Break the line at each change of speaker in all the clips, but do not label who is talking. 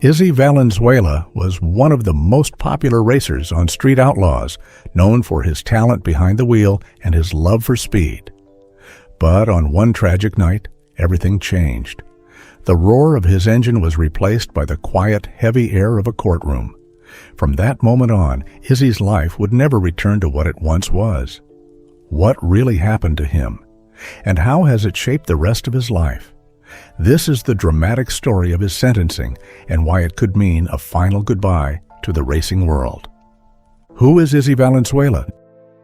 Izzy Valenzuela was one of the most popular racers on Street Outlaws, known for his talent behind the wheel and his love for speed. But on one tragic night, everything changed. The roar of his engine was replaced by the quiet, heavy air of a courtroom. From that moment on, Izzy's life would never return to what it once was. What really happened to him? And how has it shaped the rest of his life? This is the dramatic story of his sentencing and why it could mean a final goodbye to the racing world. Who is Izzy Valenzuela?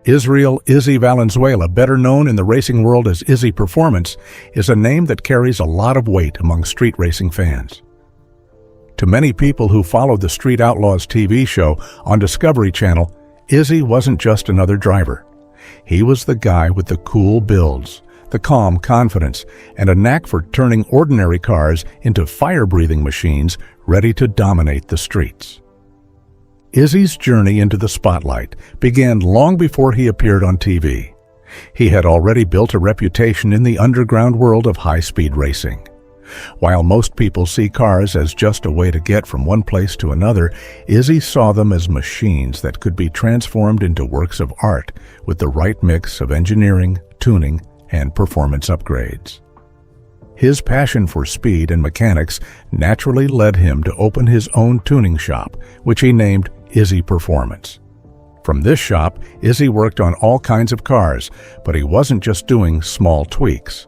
Israel Izzy Valenzuela, better known in the racing world as Izzy Performance, is a name that carries a lot of weight among street racing fans. To many people who followed the Street Outlaws TV show on Discovery Channel, Izzy wasn't just another driver. He was the guy with the cool builds, the calm confidence, and a knack for turning ordinary cars into fire-breathing machines ready to dominate the streets. Izzy's journey into the spotlight began long before he appeared on TV. He had already built a reputation in the underground world of high-speed racing. While most people see cars as just a way to get from one place to another, Izzy saw them as machines that could be transformed into works of art with the right mix of engineering, tuning, and performance upgrades. His passion for speed and mechanics naturally led him to open his own tuning shop, which he named Izzy Performance. From this shop, Izzy worked on all kinds of cars, but he wasn't just doing small tweaks.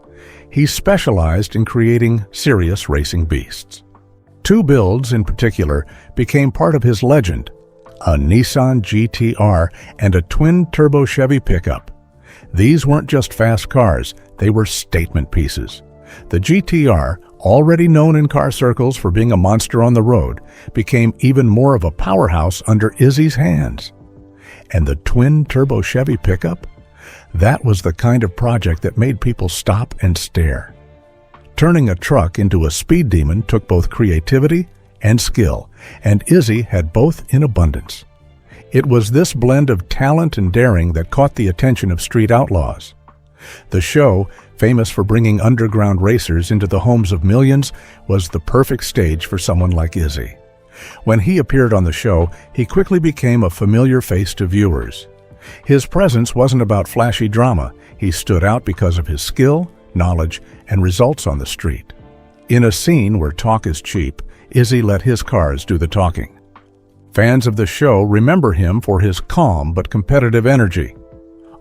He specialized in creating serious racing beasts. Two builds in particular became part of his legend: a Nissan GT-R and a twin-turbo Chevy pickup. These weren't just fast cars, they were statement pieces. The GT-R, already known in car circles for being a monster on the road, became even more of a powerhouse under Izzy's hands. And the twin-turbo Chevy pickup? That was the kind of project that made people stop and stare. Turning a truck into a speed demon took both creativity and skill, and Izzy had both in abundance. It was this blend of talent and daring that caught the attention of Street Outlaws. The show, famous for bringing underground racers into the homes of millions, was the perfect stage for someone like Izzy. When he appeared on the show, he quickly became a familiar face to viewers. His presence wasn't about flashy drama. He stood out because of his skill, knowledge, and results on the street. In a scene where talk is cheap, Izzy let his cars do the talking. Fans of the show remember him for his calm but competitive energy.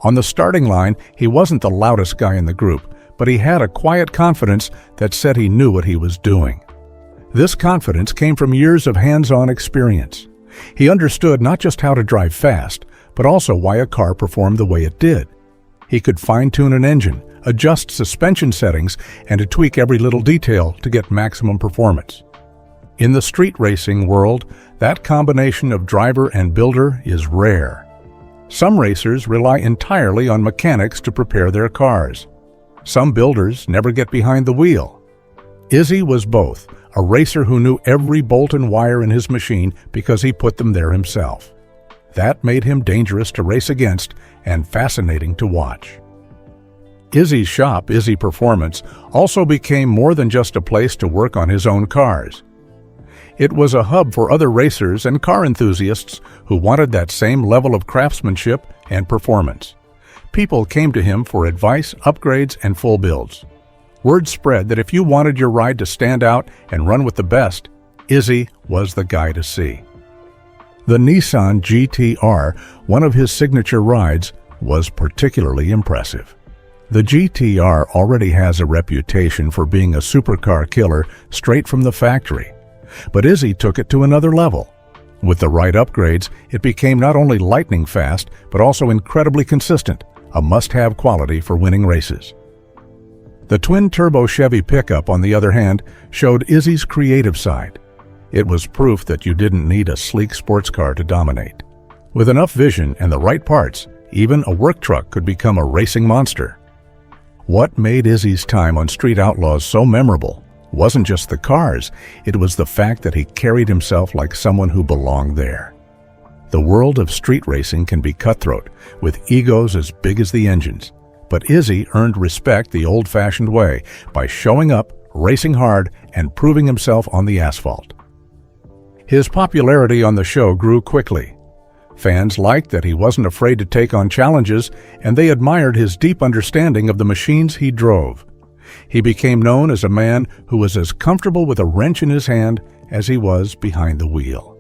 On the starting line, he wasn't the loudest guy in the group, but he had a quiet confidence that said he knew what he was doing. This confidence came from years of hands-on experience. He understood not just how to drive fast, but also why a car performed the way it did. He could fine-tune an engine, adjust suspension settings, and to tweak every little detail to get maximum performance. In the street racing world, that combination of driver and builder is rare. Some racers rely entirely on mechanics to prepare their cars. Some builders never get behind the wheel. Izzy was both, a racer who knew every bolt and wire in his machine because he put them there himself. That made him dangerous to race against and fascinating to watch. Izzy's shop, Izzy Performance, also became more than just a place to work on his own cars. It was a hub for other racers and car enthusiasts who wanted that same level of craftsmanship and performance. People came to him for advice, upgrades, and full builds. Word spread that if you wanted your ride to stand out and run with the best, Izzy was the guy to see. The Nissan GT-R, one of his signature rides, was particularly impressive. The GT-R already has a reputation for being a supercar killer straight from the factory. But Izzy took it to another level. With the right upgrades, it became not only lightning fast, but also incredibly consistent, a must-have quality for winning races. The twin-turbo Chevy pickup, on the other hand, showed Izzy's creative side. It was proof that you didn't need a sleek sports car to dominate. With enough vision and the right parts, even a work truck could become a racing monster. What made Izzy's time on Street Outlaws so memorable wasn't just the cars, it was the fact that he carried himself like someone who belonged there. The world of street racing can be cutthroat, with egos as big as the engines. But Izzy earned respect the old-fashioned way, by showing up, racing hard, and proving himself on the asphalt. His popularity on the show grew quickly. Fans liked that he wasn't afraid to take on challenges, and they admired his deep understanding of the machines he drove. He became known as a man who was as comfortable with a wrench in his hand as he was behind the wheel.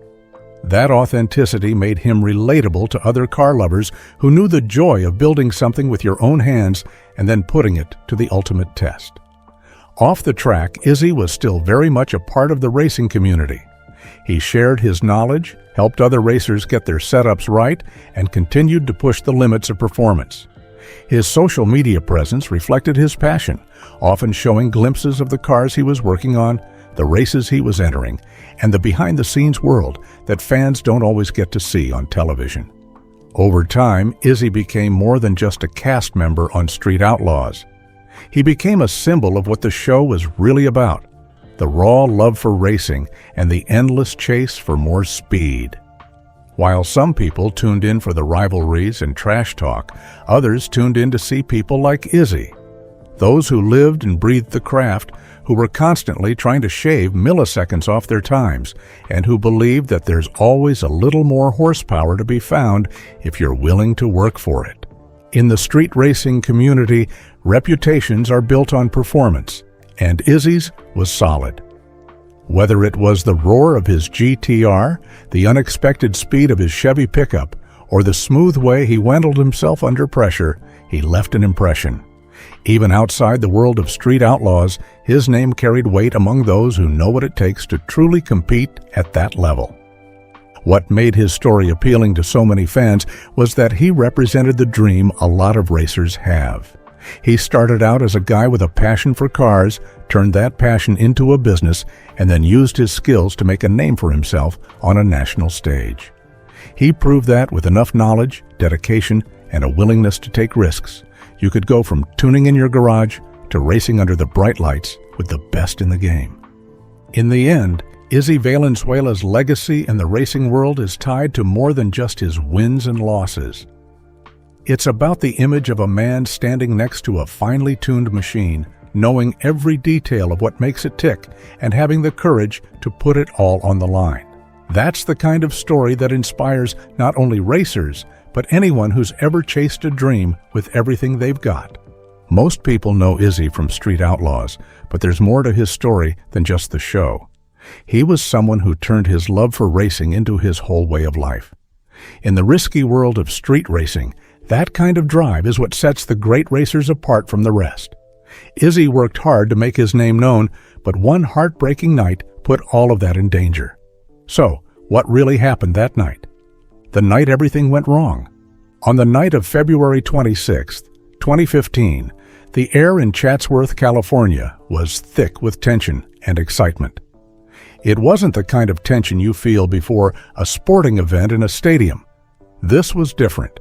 That authenticity made him relatable to other car lovers who knew the joy of building something with your own hands and then putting it to the ultimate test. Off the track, Izzy was still very much a part of the racing community. He shared his knowledge, helped other racers get their setups right, and continued to push the limits of performance. His social media presence reflected his passion, often showing glimpses of the cars he was working on, the races he was entering, and the behind-the-scenes world that fans don't always get to see on television. Over time, Izzy became more than just a cast member on Street Outlaws. He became a symbol of what the show was really about: the raw love for racing and the endless chase for more speed. While some people tuned in for the rivalries and trash talk, others tuned in to see people like Izzy. Those who lived and breathed the craft, who were constantly trying to shave milliseconds off their times, and who believed that there's always a little more horsepower to be found if you're willing to work for it. In the street racing community, reputations are built on performance, and Izzy's was solid. Whether it was the roar of his GTR, the unexpected speed of his Chevy pickup, or the smooth way he wendled himself under pressure, he left an impression. Even outside the world of Street Outlaws, his name carried weight among those who know what it takes to truly compete at that level. What made his story appealing to so many fans was that he represented the dream a lot of racers have. He started out as a guy with a passion for cars, turned that passion into a business, and then used his skills to make a name for himself on a national stage. He proved that with enough knowledge, dedication, and a willingness to take risks, you could go from tuning in your garage to racing under the bright lights with the best in the game. In the end, Izzy Valenzuela's legacy in the racing world is tied to more than just his wins and losses. It's about the image of a man standing next to a finely tuned machine, knowing every detail of what makes it tick, and having the courage to put it all on the line. That's the kind of story that inspires not only racers, but anyone who's ever chased a dream with everything they've got. Most people know Izzy from Street Outlaws, but there's more to his story than just the show. He was someone who turned his love for racing into his whole way of life. In the risky world of street racing, that kind of drive is what sets the great racers apart from the rest. Izzy worked hard to make his name known, but one heartbreaking night put all of that in danger. So, what really happened that night? The night everything went wrong. On the night of February 26, 2015, the air in Chatsworth, California was thick with tension and excitement. It wasn't the kind of tension you feel before a sporting event in a stadium. This was different.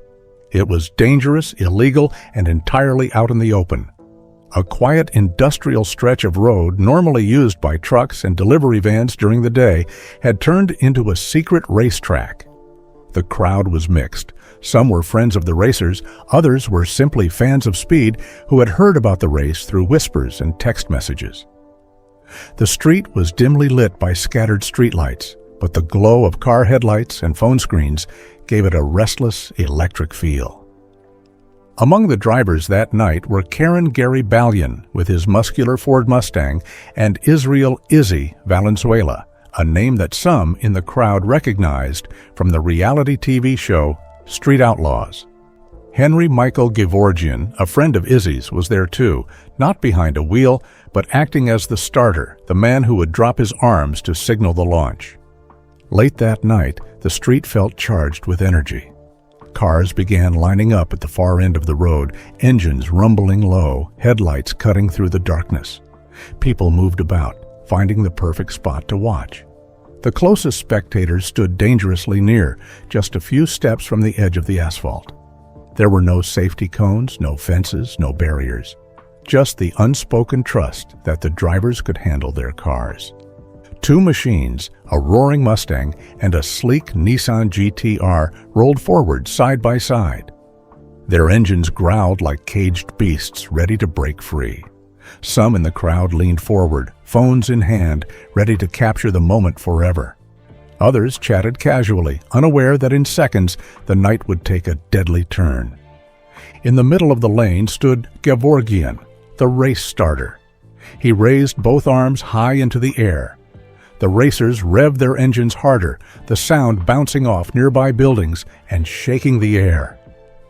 It was dangerous, illegal, and entirely out in the open. A quiet industrial stretch of road normally used by trucks and delivery vans during the day had turned into a secret racetrack. The crowd was mixed. Some were friends of the racers, others were simply fans of speed who had heard about the race through whispers and text messages. The street was dimly lit by scattered streetlights, but the glow of car headlights and phone screens gave it a restless, electric feel. Among the drivers that night were Karen Gary Ballion with his muscular Ford Mustang and Israel Izzy Valenzuela, a name that some in the crowd recognized from the reality TV show Street Outlaws. Henry Michael Gevorgian, a friend of Izzy's, was there too, not behind a wheel, but acting as the starter, the man who would drop his arms to signal the launch. Late that night, the street felt charged with energy. Cars began lining up at the far end of the road, engines rumbling low, headlights cutting through the darkness. People moved about, finding the perfect spot to watch. The closest spectators stood dangerously near, just a few steps from the edge of the asphalt. There were no safety cones, no fences, no barriers. Just the unspoken trust that the drivers could handle their cars. Two machines, a roaring Mustang and a sleek Nissan GTR, rolled forward side by side. Their engines growled like caged beasts ready to break free. Some in the crowd leaned forward, phones in hand, ready to capture the moment forever. Others chatted casually, unaware that in seconds the night would take a deadly turn. In the middle of the lane stood Gevorgian, the race starter. He raised both arms high into the air. The racers revved their engines harder, the sound bouncing off nearby buildings and shaking the air.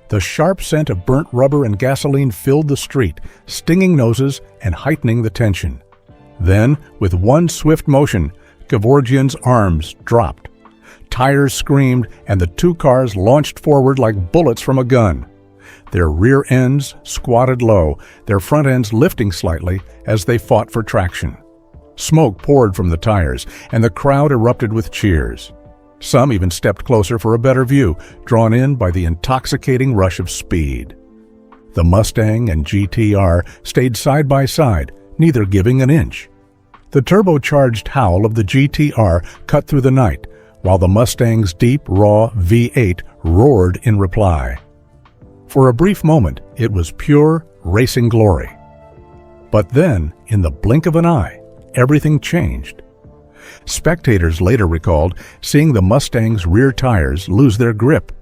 The sharp scent of burnt rubber and gasoline filled the street, stinging noses and heightening the tension. Then, with one swift motion, Gevorgian's arms dropped. Tires screamed, and the two cars launched forward like bullets from a gun. Their rear ends squatted low, their front ends lifting slightly as they fought for traction. Smoke poured from the tires, and the crowd erupted with cheers. Some even stepped closer for a better view, drawn in by the intoxicating rush of speed. The Mustang and GTR stayed side by side, neither giving an inch. The turbocharged howl of the GTR cut through the night, while the Mustang's deep, raw V8 roared in reply. For a brief moment, it was pure racing glory. But then, in the blink of an eye, everything changed. Spectators later recalled seeing the Mustang's rear tires lose their grip.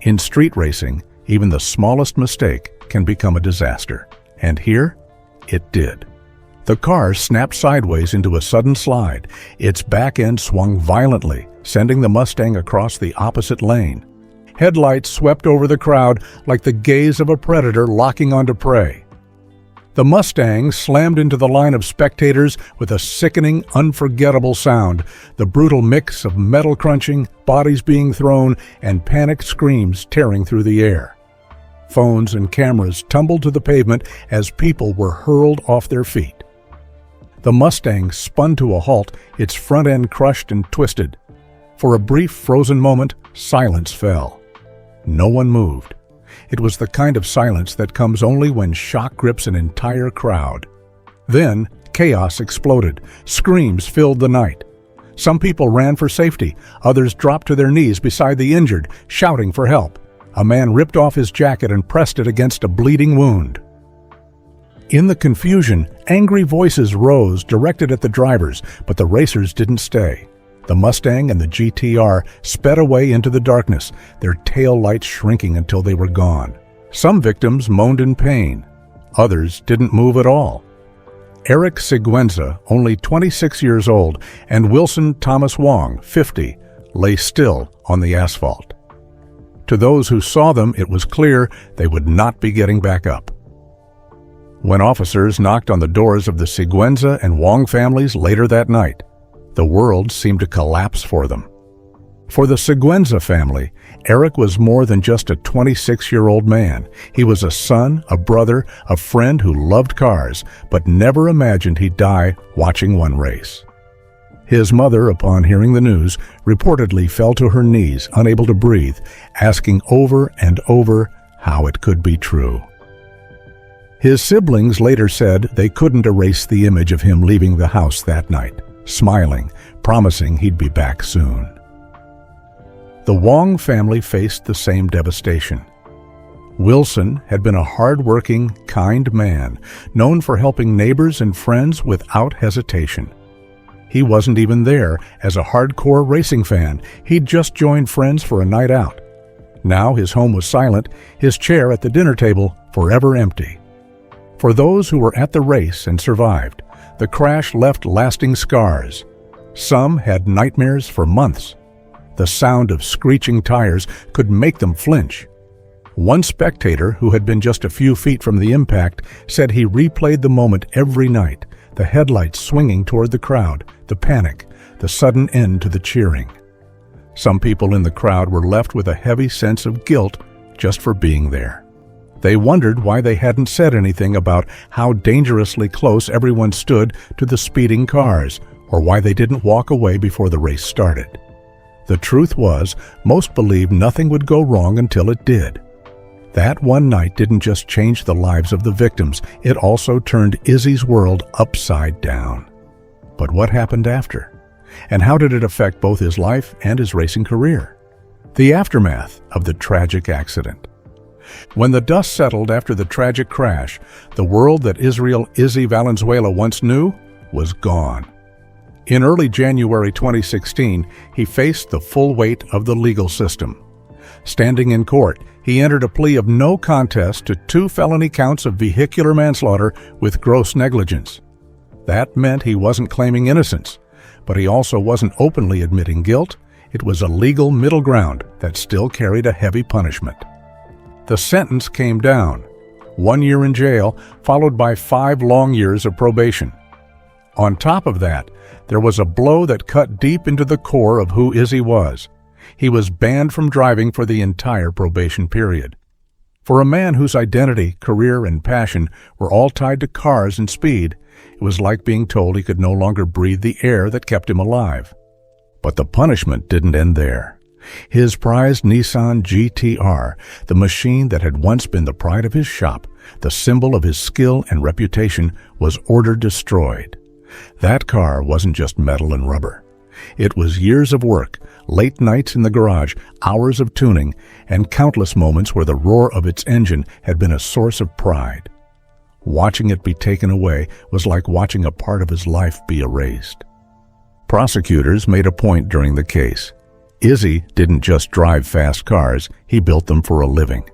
In street racing, even the smallest mistake can become a disaster. And here, it did. The car snapped sideways into a sudden slide. Its back end swung violently, sending the Mustang across the opposite lane. Headlights swept over the crowd like the gaze of a predator locking onto prey. The Mustang slammed into the line of spectators with a sickening, unforgettable sound, the brutal mix of metal crunching, bodies being thrown, and panicked screams tearing through the air. Phones and cameras tumbled to the pavement as people were hurled off their feet. The Mustang spun to a halt, its front end crushed and twisted. For a brief frozen moment, silence fell. No one moved. It was the kind of silence that comes only when shock grips an entire crowd. Then, chaos exploded. Screams filled the night. Some people ran for safety. Others dropped to their knees beside the injured, shouting for help. A man ripped off his jacket and pressed it against a bleeding wound. In the confusion, angry voices rose, directed at the drivers, but the racers didn't stay. The Mustang and the GTR sped away into the darkness, their tail lights shrinking until they were gone. Some victims moaned in pain. Others didn't move at all. Eric Siguenza, only 26 years old, and Wilson Thomas Wong, 50, lay still on the asphalt. To those who saw them, it was clear they would not be getting back up. When officers knocked on the doors of the Siguenza and Wong families later that night, the world seemed to collapse for them. For the Siguenza family, Eric was more than just a 26-year-old man. He was a son, a brother, a friend who loved cars, but never imagined he'd die watching one race. His mother, upon hearing the news, reportedly fell to her knees, unable to breathe, asking over and over how it could be true. His siblings later said they couldn't erase the image of him leaving the house that night, smiling, promising he'd be back soon. The Wong family faced the same devastation. Wilson had been a hard-working, kind man, known for helping neighbors and friends without hesitation. He wasn't even there as a hardcore racing fan. He'd just joined friends for a night out. Now his home was silent, his chair at the dinner table forever empty. For those who were at the race and survived, the crash left lasting scars. Some had nightmares for months. The sound of screeching tires could make them flinch. One spectator, who had been just a few feet from the impact, said he replayed the moment every night, the headlights swinging toward the crowd, the panic, the sudden end to the cheering. Some people in the crowd were left with a heavy sense of guilt just for being there. They wondered why they hadn't said anything about how dangerously close everyone stood to the speeding cars, or why they didn't walk away before the race started. The truth was, most believed nothing would go wrong until it did. That one night didn't just change the lives of the victims, it also turned Izzy's world upside down. But what happened after? And how did it affect both his life and his racing career? The aftermath of the tragic accident. When the dust settled after the tragic crash, the world that Izzy Valenzuela once knew was gone. In early January 2016, he faced the full weight of the legal system. Standing in court, he entered a plea of no contest to 2 felony counts of vehicular manslaughter with gross negligence. That meant he wasn't claiming innocence, but he also wasn't openly admitting guilt. It was a legal middle ground that still carried a heavy punishment. The sentence came down: 1 year in jail, followed by 5 long years of probation. On top of that, there was a blow that cut deep into the core of who Izzy was. He was banned from driving for the entire probation period. For a man whose identity, career, and passion were all tied to cars and speed, it was like being told he could no longer breathe the air that kept him alive. But the punishment didn't end there. His prized Nissan GT-R, the machine that had once been the pride of his shop, the symbol of his skill and reputation, was ordered destroyed. That car wasn't just metal and rubber. It was years of work, late nights in the garage, hours of tuning, and countless moments where the roar of its engine had been a source of pride. Watching it be taken away was like watching a part of his life be erased. Prosecutors made a point during the case. Izzy didn't just drive fast cars, he built them for a living.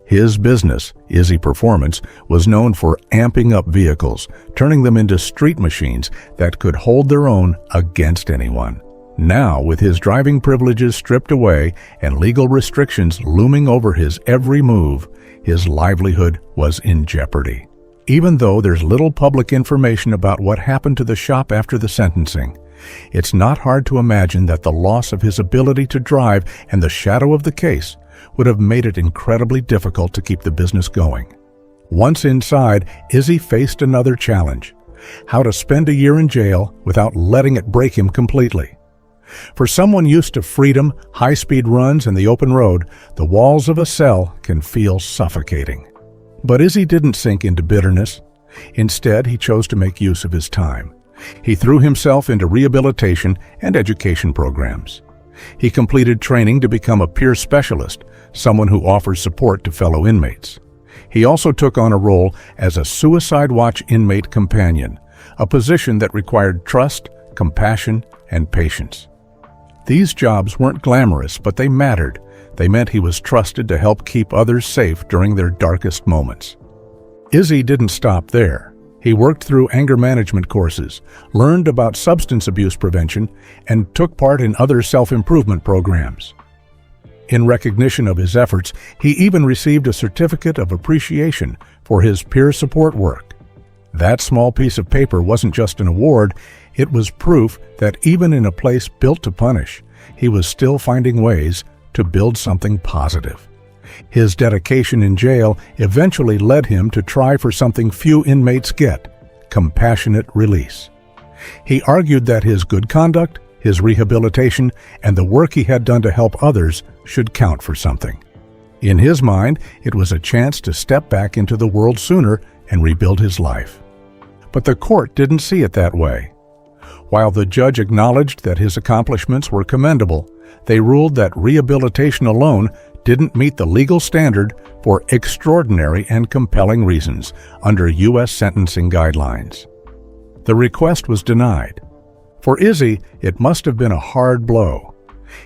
His business, Izzy Performance, was known for amping up vehicles, turning them into street machines that could hold their own against anyone. Now, with his driving privileges stripped away and legal restrictions looming over his every move, his livelihood was in jeopardy. Even though there's little public information about what happened to the shop after the sentencing, it's not hard to imagine that the loss of his ability to drive and the shadow of the case would have made it incredibly difficult to keep the business going. Once inside, Izzy faced another challenge: how to spend a year in jail without letting it break him completely. For someone used to freedom, high-speed runs, and the open road, the walls of a cell can feel suffocating. But Izzy didn't sink into bitterness. Instead, he chose to make use of his time. He threw himself into rehabilitation and education programs. He completed training to become a peer specialist, someone who offers support to fellow inmates. He also took on a role as a Suicide Watch inmate companion, a position that required trust, compassion, and patience. These jobs weren't glamorous, but they mattered. They meant he was trusted to help keep others safe during their darkest moments. Izzy didn't stop there. He worked through anger management courses, learned about substance abuse prevention, and took part in other self-improvement programs. In recognition of his efforts, he even received a certificate of appreciation for his peer support work. That small piece of paper wasn't just an award, it was proof that even in a place built to punish, he was still finding ways to build something positive. His dedication in jail eventually led him to try for something few inmates get: compassionate release. He argued that his good conduct, his rehabilitation, and the work he had done to help others should count for something. In his mind, it was a chance to step back into the world sooner and rebuild his life. But the court didn't see it that way. While the judge acknowledged that his accomplishments were commendable, they ruled that rehabilitation alone didn't meet the legal standard for extraordinary and compelling reasons under U.S. sentencing guidelines. The request was denied. For Izzy, it must have been a hard blow.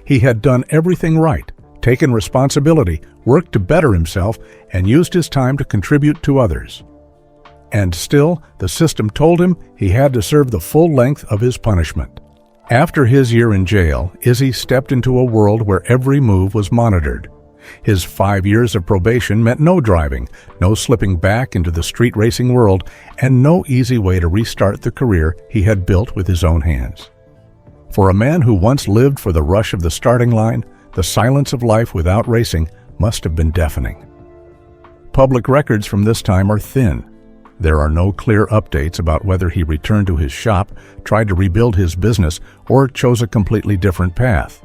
He had done everything right, taken responsibility, worked to better himself, and used his time to contribute to others. And still, the system told him he had to serve the full length of his punishment. After his year in jail, Izzy stepped into a world where every move was monitored. His 5 years of probation meant no driving, no slipping back into the street racing world, and no easy way to restart the career he had built with his own hands. For a man who once lived for the rush of the starting line, the silence of life without racing must have been deafening. Public records from this time are thin. There are no clear updates about whether he returned to his shop, tried to rebuild his business, or chose a completely different path.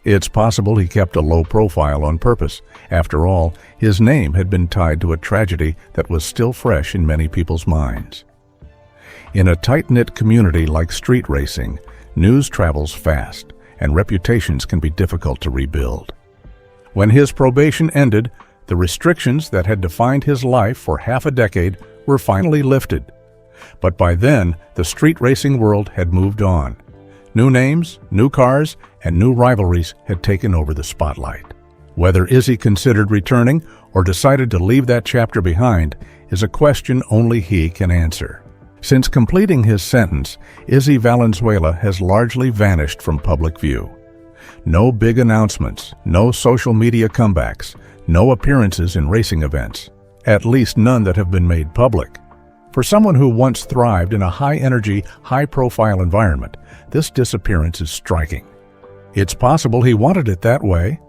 It's possible he kept a low profile on purpose. After all, his name had been tied to a tragedy that was still fresh in many people's minds. In a tight-knit community like street racing, news travels fast, and reputations can be difficult to rebuild. When his probation ended, the restrictions that had defined his life for half a decade were finally lifted. But by then, the street racing world had moved on. New names, new cars, and new rivalries had taken over the spotlight. Whether Izzy considered returning or decided to leave that chapter behind is a question only he can answer. Since completing his sentence, Izzy Valenzuela has largely vanished from public view. No big announcements, no social media comebacks, no appearances in racing events, at least none that have been made public. For someone who once thrived in a high-energy, high-profile environment, this disappearance is striking. It's possible he wanted it that way.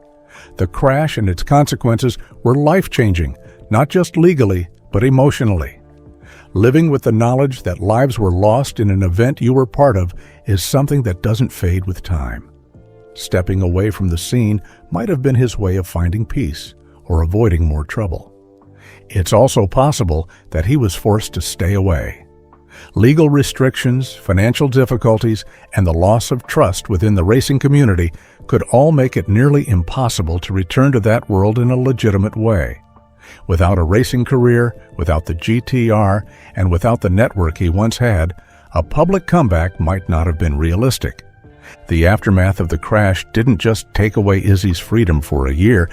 The crash and its consequences were life-changing, not just legally, but emotionally. Living with the knowledge that lives were lost in an event you were part of is something that doesn't fade with time. Stepping away from the scene might have been his way of finding peace or avoiding more trouble. It's also possible that he was forced to stay away. Legal restrictions, financial difficulties, and the loss of trust within the racing community could all make it nearly impossible to return to that world in a legitimate way. Without a racing career, without the GTR, and without the network he once had, a public comeback might not have been realistic. The aftermath of the crash didn't just take away Izzy's freedom for a year,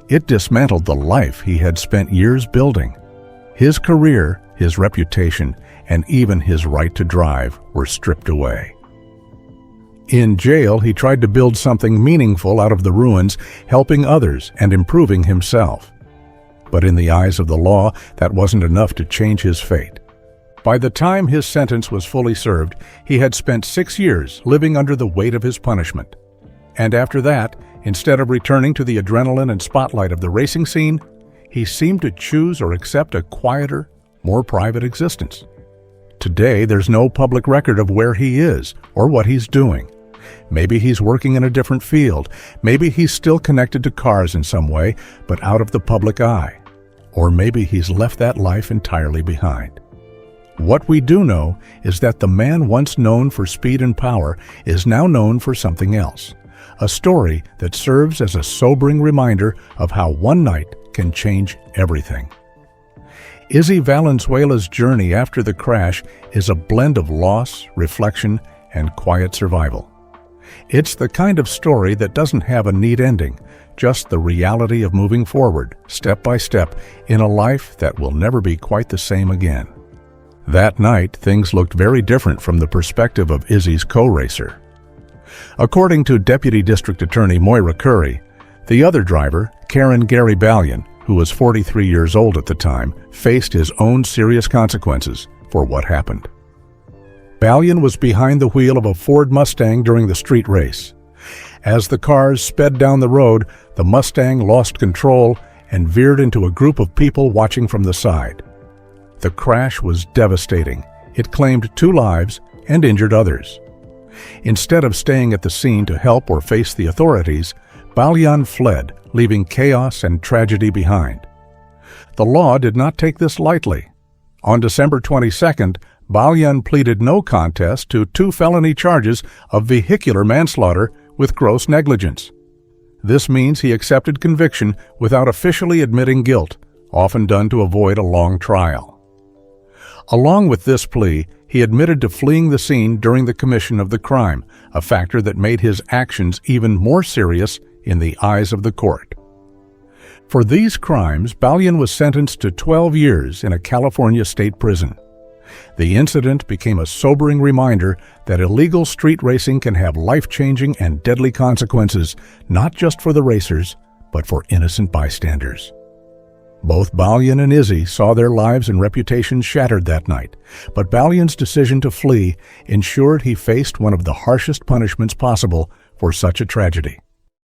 it dismantled the life he had spent years building. His career, his reputation, and even his right to drive were stripped away. In jail, he tried to build something meaningful out of the ruins, helping others and improving himself. But in the eyes of the law, that wasn't enough to change his fate. By the time his sentence was fully served, he had spent 6 years living under the weight of his punishment. And after that, instead of returning to the adrenaline and spotlight of the racing scene, he seemed to choose or accept a quieter, more private existence. Today, there's no public record of where he is or what he's doing. Maybe he's working in a different field. Maybe he's still connected to cars in some way, but out of the public eye. Or maybe he's left that life entirely behind. What we do know is that the man once known for speed and power is now known for something else. A story that serves as a sobering reminder of how one night can change everything. Izzy Valenzuela's journey after the crash is a blend of loss, reflection, and quiet survival. It's the kind of story that doesn't have a neat ending, just the reality of moving forward, step by step, in a life that will never be quite the same again. That night, things looked very different from the perspective of Izzy's co-racer. According to Deputy District Attorney Moira Curry, the other driver, Karen Gary Ballion, who was 43 years old at the time, faced his own serious consequences for what happened. Ballion was behind the wheel of a Ford Mustang during the street race. As the cars sped down the road, the Mustang lost control and veered into a group of people watching from the side. The crash was devastating. It claimed 2 lives and injured others. Instead of staying at the scene to help or face the authorities, Ballion fled, leaving chaos and tragedy behind. The law did not take this lightly. On December 22nd, Ballion pleaded no contest to 2 felony charges of vehicular manslaughter with gross negligence. This means he accepted conviction without officially admitting guilt, often done to avoid a long trial. Along with this plea, he admitted to fleeing the scene during the commission of the crime, a factor that made his actions even more serious in the eyes of the court. For these crimes, Ballion was sentenced to 12 years in a California state prison. The incident became a sobering reminder that illegal street racing can have life-changing and deadly consequences, not just for the racers, but for innocent bystanders. Both Ballion and Izzy saw their lives and reputations shattered that night, but Ballion's decision to flee ensured he faced one of the harshest punishments possible for such a tragedy.